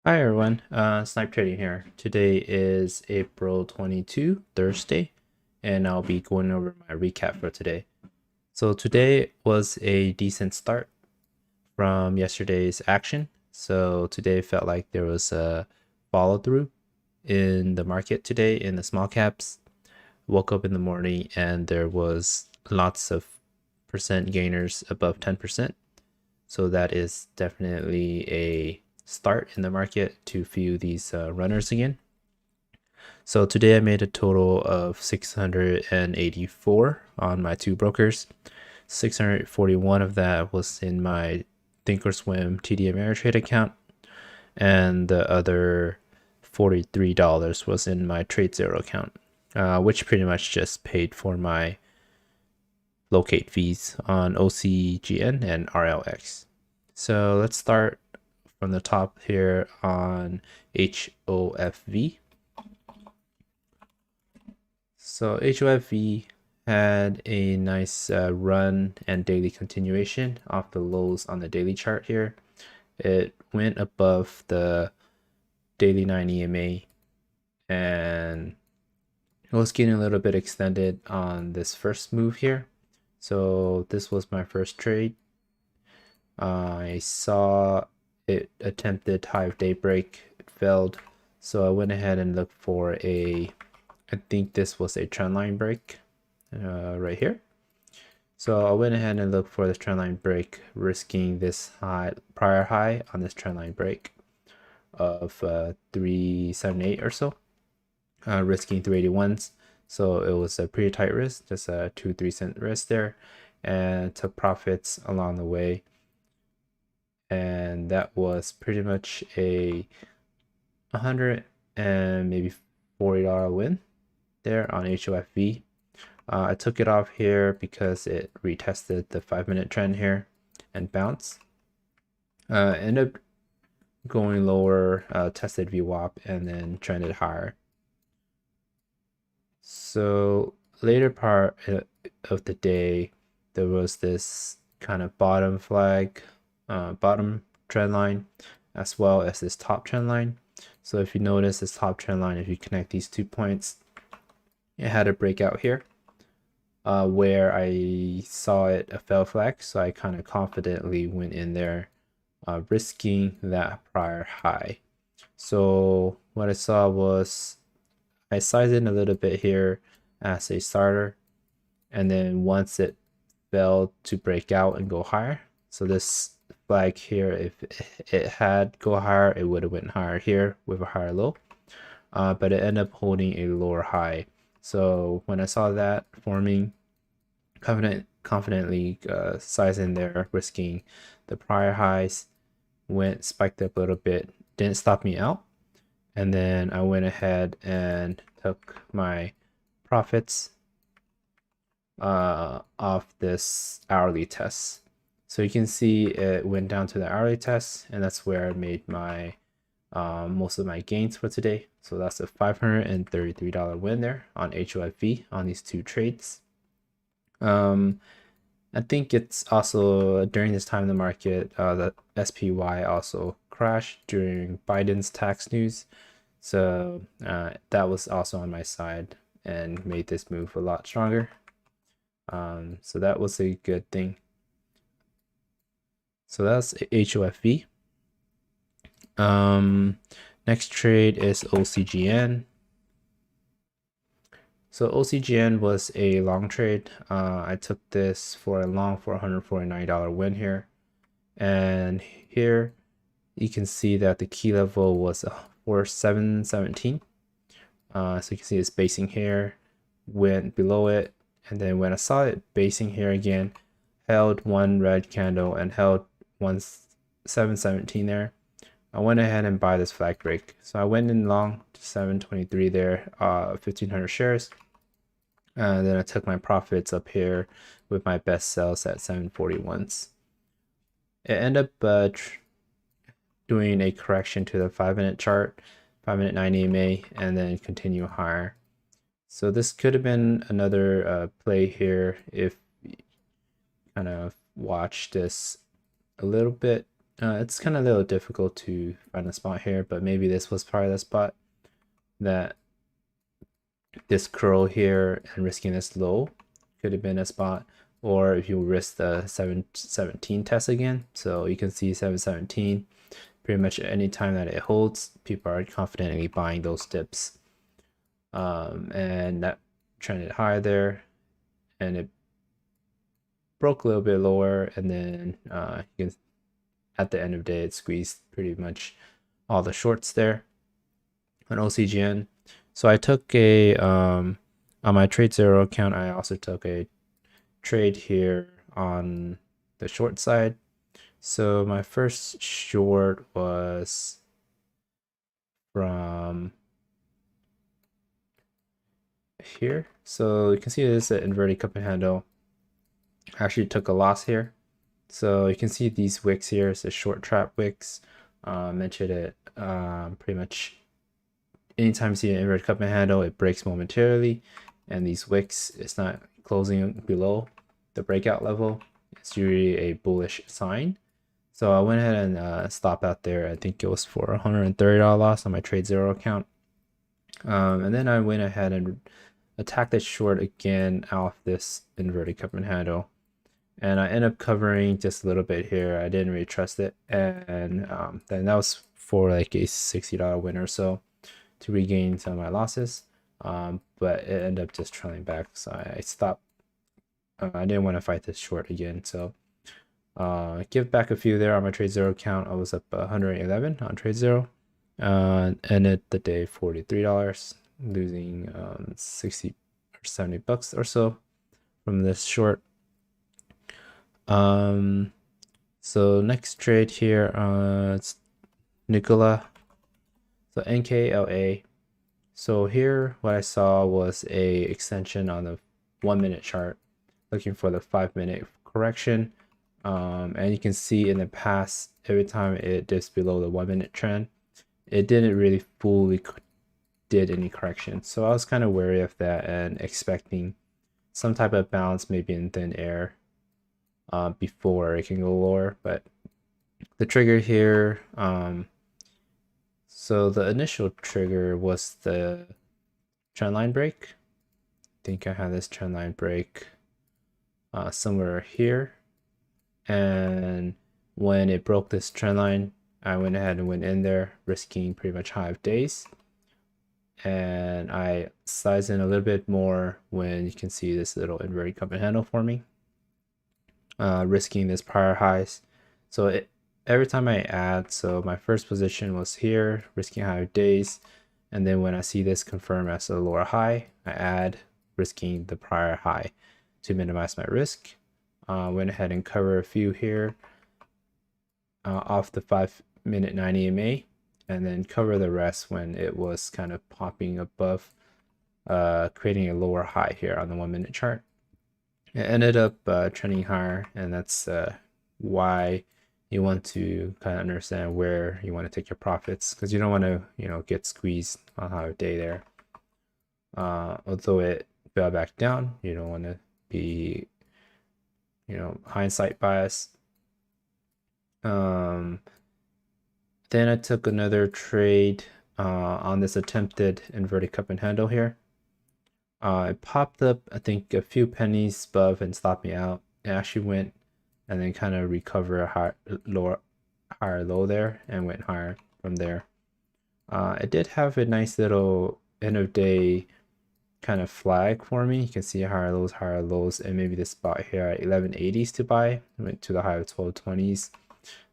Hi everyone, Snipe Trading here. Today is April 22, Thursday, and I'll be going over my recap for today. So today was a decent start from yesterday's action. So today felt like there was a follow through in the market today in the small caps. Woke up in the morning and there was lots of percent gainers above 10%. So that is definitely a start in the market to fuel these runners again. So today I made a total of 684 on my two brokers. 641 of that was in my Thinkorswim TD Ameritrade account, and the other $43 was in my TradeZero account, which pretty much just paid for my locate fees on OCGN and RLX. So let's start from the top here on HOFV. So HOFV had a nice run and daily continuation off the lows on the daily chart here. It went above the daily 9 EMA and it was getting a little bit extended on this first move here. So this was my first trade. I saw it attempted high of daybreak, it failed, so I went ahead and looked for I think this was a trendline break right here. So I went ahead and looked for this trendline break, risking this prior high on this trendline break of 378 or so, risking 381s. So it was a pretty tight risk, just a 2-3 cent risk there, and took profits along the way. And that was pretty much a $100 and maybe $40 win there on HOFV. I took it off here because it retested the 5-minute trend here and bounced. Ended up going lower, tested VWAP, and then trended higher. So later part of the day, there was this kind of bottom flag, bottom trend line, as well as this top trend line. So if you notice this top trend line, if you connect these 2 points, it had a breakout here where I saw it a fail flag. So I kind of confidently went in there, risking that prior high. So what I saw was I sized in a little bit here as a starter, and then once it failed to break out and go higher, so this flag here, if it had go higher, it would have went higher here with a higher low, but it ended up holding a lower high. So when I saw that forming, confidently sized in there, risking the prior highs, spiked up a little bit, didn't stop me out, and then I went ahead and took my profits off this hourly test. So you can see it went down to the hourly test, and that's where I made my most of my gains for today. So that's a $533 win there on HOFV on these two trades. I think it's also during this time in the market, the SPY also crashed during Biden's tax news. So that was also on my side and made this move a lot stronger. So that was a good thing. So that's HOFV. Next trade is OCGN. So OCGN was a long trade. I took this for a long for $149 win here. And here you can see that the key level was 4717. So you can see it's basing here, went below it, and then when I saw it basing here again, held one red candle and held 717 there. I went ahead and buy this flag break. So I went in long to 723 there, 1500 shares. And then I took my profits up here with my best sells at 741s. It ended up doing a correction to the 5-minute chart, 5-minute 9 EMA, and then continue higher. So this could have been another play here if you kind of watch this a little bit It's kind of a little difficult to find a spot here, but maybe this was part of the spot, that this curl here and risking this low could have been a spot, or if you risk the 717 test again. So you can see 717, pretty much any time that it holds, people are confidently buying those dips. And that trended higher there, and it broke a little bit lower, and then you can, at the end of the day, it squeezed pretty much all the shorts there on OCGN. So I took a on my TradeZero account, I also took a trade here on the short side. So my first short was from here. So you can see this is an inverted cup and handle. I actually took a loss here. So you can see these wicks here. It's a short trap wicks. Mentioned it pretty much anytime you see an inverted cup and handle, it breaks momentarily, and these wicks, it's not closing below the breakout level. It's usually a bullish sign. So I went ahead and stopped out there. I think it was for $130 loss on my TradeZero account. And then I went ahead and attacked the short again off this inverted cup and handle. And I ended up covering just a little bit here. I didn't really trust it. And then that was for like a $60 win or so to regain some of my losses. But it ended up just trailing back. So I stopped. I didn't want to fight this short again. So give back a few there on my TradeZero account. I was up 111 on TradeZero. Ended the day $43, losing 60 or 70 bucks or so from this short. So next trade here, it's NKLA. So NKLA. So here what I saw was a extension on the 1 minute chart, looking for the 5 minute correction. And you can see in the past, every time it dips below the 1 minute trend, it didn't really fully did any correction. So I was kind of wary of that and expecting some type of bounce, maybe in thin air, before it can go lower. But the trigger here, so the initial trigger was the trendline break. I think I had this trendline break somewhere here, and when it broke this trendline, I went ahead and went in there, risking pretty much high of days, and I sized in a little bit more when you can see this little inverted cup and handle forming, risking this prior highs. So every time I add, so my first position was here, risking high of days, and then when I see this confirm as a lower high, I add, risking the prior high to minimize my risk. Went ahead and cover a few here off the 5 minute 90 EMA, and then cover the rest when it was kind of popping above, creating a lower high here on the 1 minute chart. It ended up trending higher, and that's why you want to kind of understand where you want to take your profits, because you don't want to, get squeezed on high day there. Although it fell back down, you don't want to be, hindsight bias. Then I took another trade on this attempted inverted cup and handle here. It popped up, I think, a few pennies above and stopped me out. It actually went and then kind of recover a higher low there and went higher from there. It did have a nice little end of day kind of flag for me. You can see higher lows, and maybe this spot here at 1180s to buy. Went to the high of 1220s.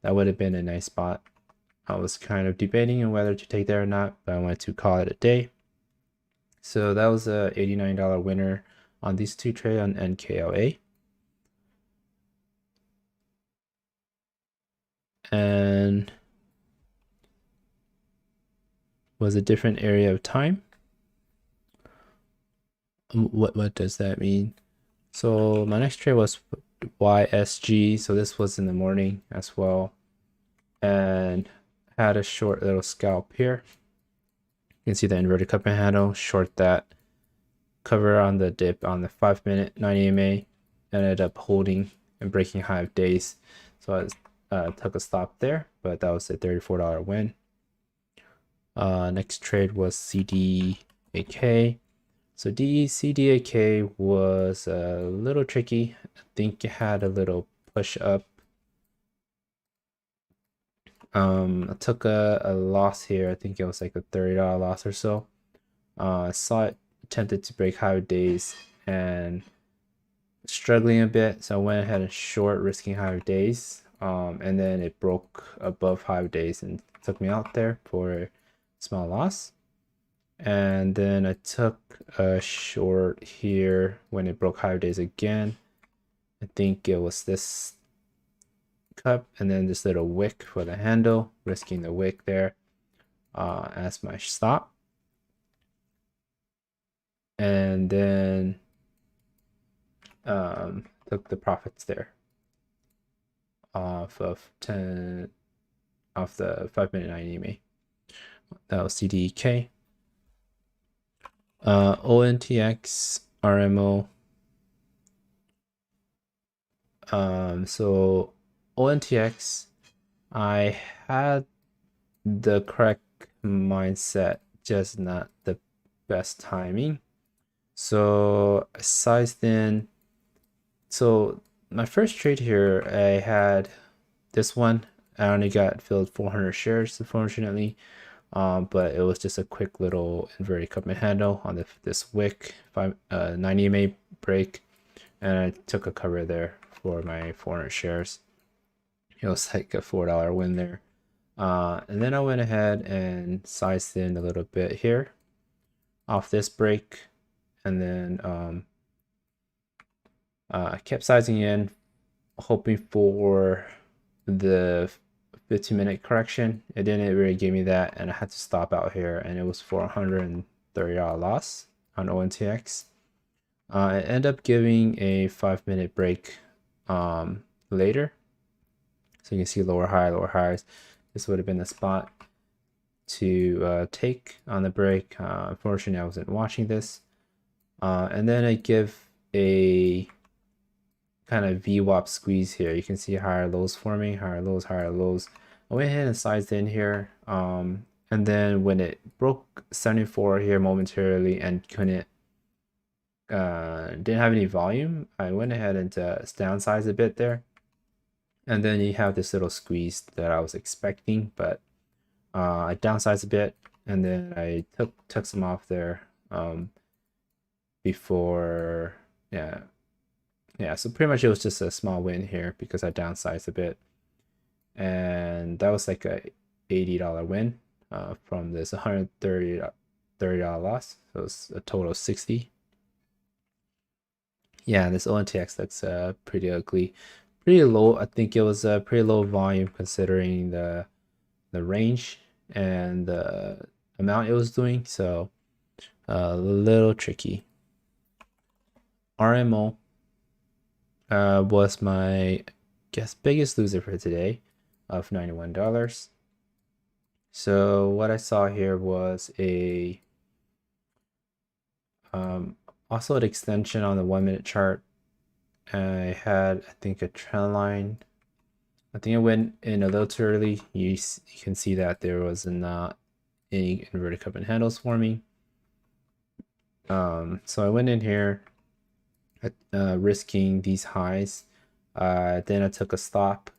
That would have been a nice spot. I was kind of debating on whether to take that or not, but I wanted to call it a day. So that was a $89 winner on these two trades on NKLA. And was a different area of time. What does that mean? So my next trade was YSG. So this was in the morning as well, and had a short little scalp here. You can see the inverted cup and handle, short that, cover on the dip on the 5 minute 90 EMA, ended up holding and breaking high of days. So took a stop there, but that was a $34 win. Next trade was CDAK. So CDAK was a little tricky. I think it had a little push up. I took a loss here. I think it was like a $30 loss or so. I saw it attempted to break higher days and struggling a bit, so I went ahead and short, risking higher days. And then it broke above higher days and took me out there for a small loss. And then I took a short here when it broke higher days again. I think it was this cup and then this little wick for the handle, risking the wick there as my stop. And then took the profits there off of 10 off the 5-minute 9 EMA. That was CDK. ONTX, RMO. So ONTX, I had the correct mindset, just not the best timing. So I sized in. So my first trade here, I had this one. I only got filled 400 shares, unfortunately. But it was just a quick little inverted cup and handle on this wick 9 EMA break, and I took a cover there for my 400 shares. It was like a $4 win there. And then I went ahead and sized in a little bit here off this break, and then I kept sizing in, hoping for the 15-minute correction. It didn't really give me that, and I had to stop out here, and it was for $130 loss on ONTX. It ended up giving a 5-minute break later, so you can see lower highs. This would have been the spot to take on the break. Unfortunately, I wasn't watching this, and then I give a kind of VWAP squeeze here. You can see higher lows forming, higher lows. I went ahead and sized in here, and then when it broke 74 here momentarily and didn't have any volume, I went ahead and downsized a bit there, and then you have this little squeeze that I was expecting, but I downsized a bit, and then I took some off there before. Yeah, so pretty much it was just a small win here because I downsized a bit, and that was like a $80 win from this $130 loss. So it was a total of 60. Yeah, this ONTX looks pretty ugly, pretty low. I think it was a pretty low volume considering the range and the amount it was doing, so a little tricky. RMO was my biggest loser for today of $91. So what I saw here was a also an extension on the 1-minute chart. I had, I think, a trend line. I think I went in a little too early. You can see that there was not any inverted cup and handles forming. So I went in here risking these highs. Then I took a stop,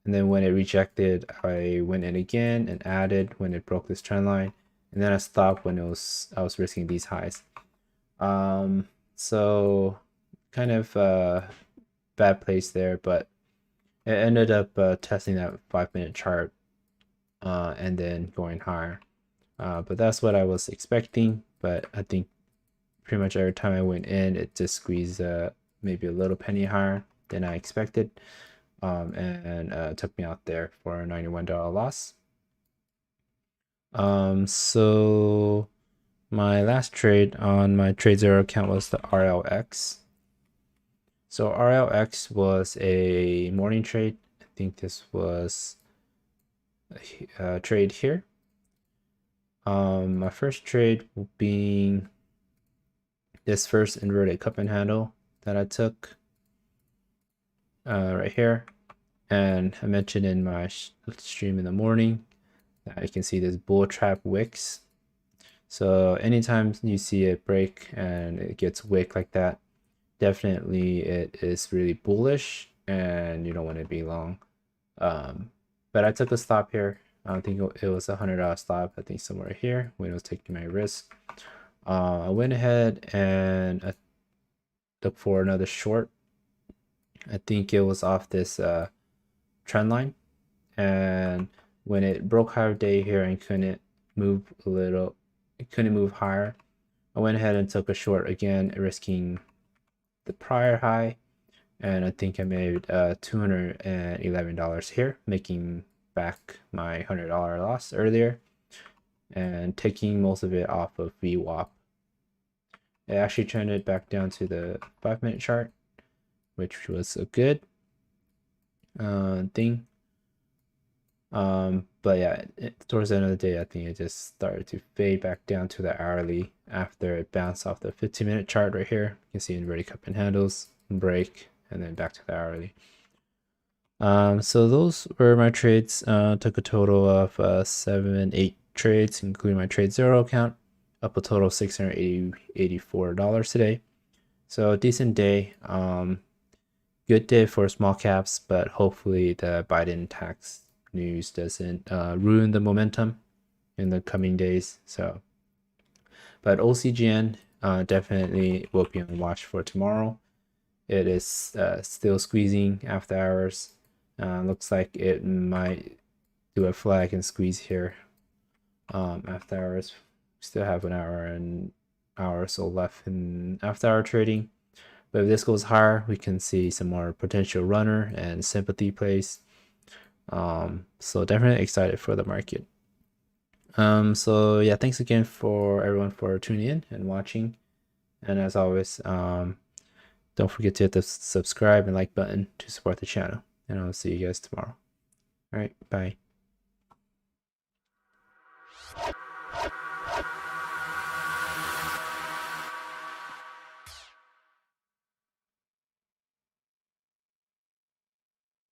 and then when it rejected, I went in again and added when it broke this trend line, and then I stopped when I was risking these highs. So kind of bad place there, but it ended up testing that 5-minute chart and then going higher. But that's what I was expecting, but I think pretty much every time I went in, it just squeezed maybe a little penny higher than I expected, and took me out there for a $91 loss. So my last trade on my TradeZero account was the RLX. So RLX was a morning trade. I think this was a trade here. My first trade being this first inverted cup and handle that I took right here. And I mentioned in my stream in the morning that you can see this bull trap wicks. So anytime you see it break and it gets wick like that, definitely it is really bullish and you don't want to be long. But I took a stop here. I don't think it was $100 stop. I think somewhere here when I was taking my risk. I went ahead and looked for another short. I think it was off this trend line, and when it broke higher day here and couldn't move higher, I went ahead and took a short again, risking the prior high, and I think I made $211 here, making back my $100 loss earlier and taking most of it off of VWAP. It actually trended back down to the 5-minute chart, which was a good thing. But yeah, towards the end of the day, I think it just started to fade back down to the hourly after it bounced off the 15-minute chart right here. You can see in ready cup and handles, break, and then back to the hourly. So those were my trades. Took a total of 8 trades, including my trade zero account, up a total of $684 today. So a decent day. Good day for small caps, but hopefully the Biden tax news doesn't ruin the momentum in the coming days. So, but OCGN definitely will be on watch for tomorrow. It is still squeezing after hours. Looks like it might do a flag and squeeze here after hours. Still have an hour or so left in after hour trading. But if this goes higher, we can see some more potential runner and sympathy plays. So definitely excited for the market. So yeah, thanks again for everyone for tuning in and watching. And as always, don't forget to hit the subscribe and like button to support the channel. And I'll see you guys tomorrow. All right, bye.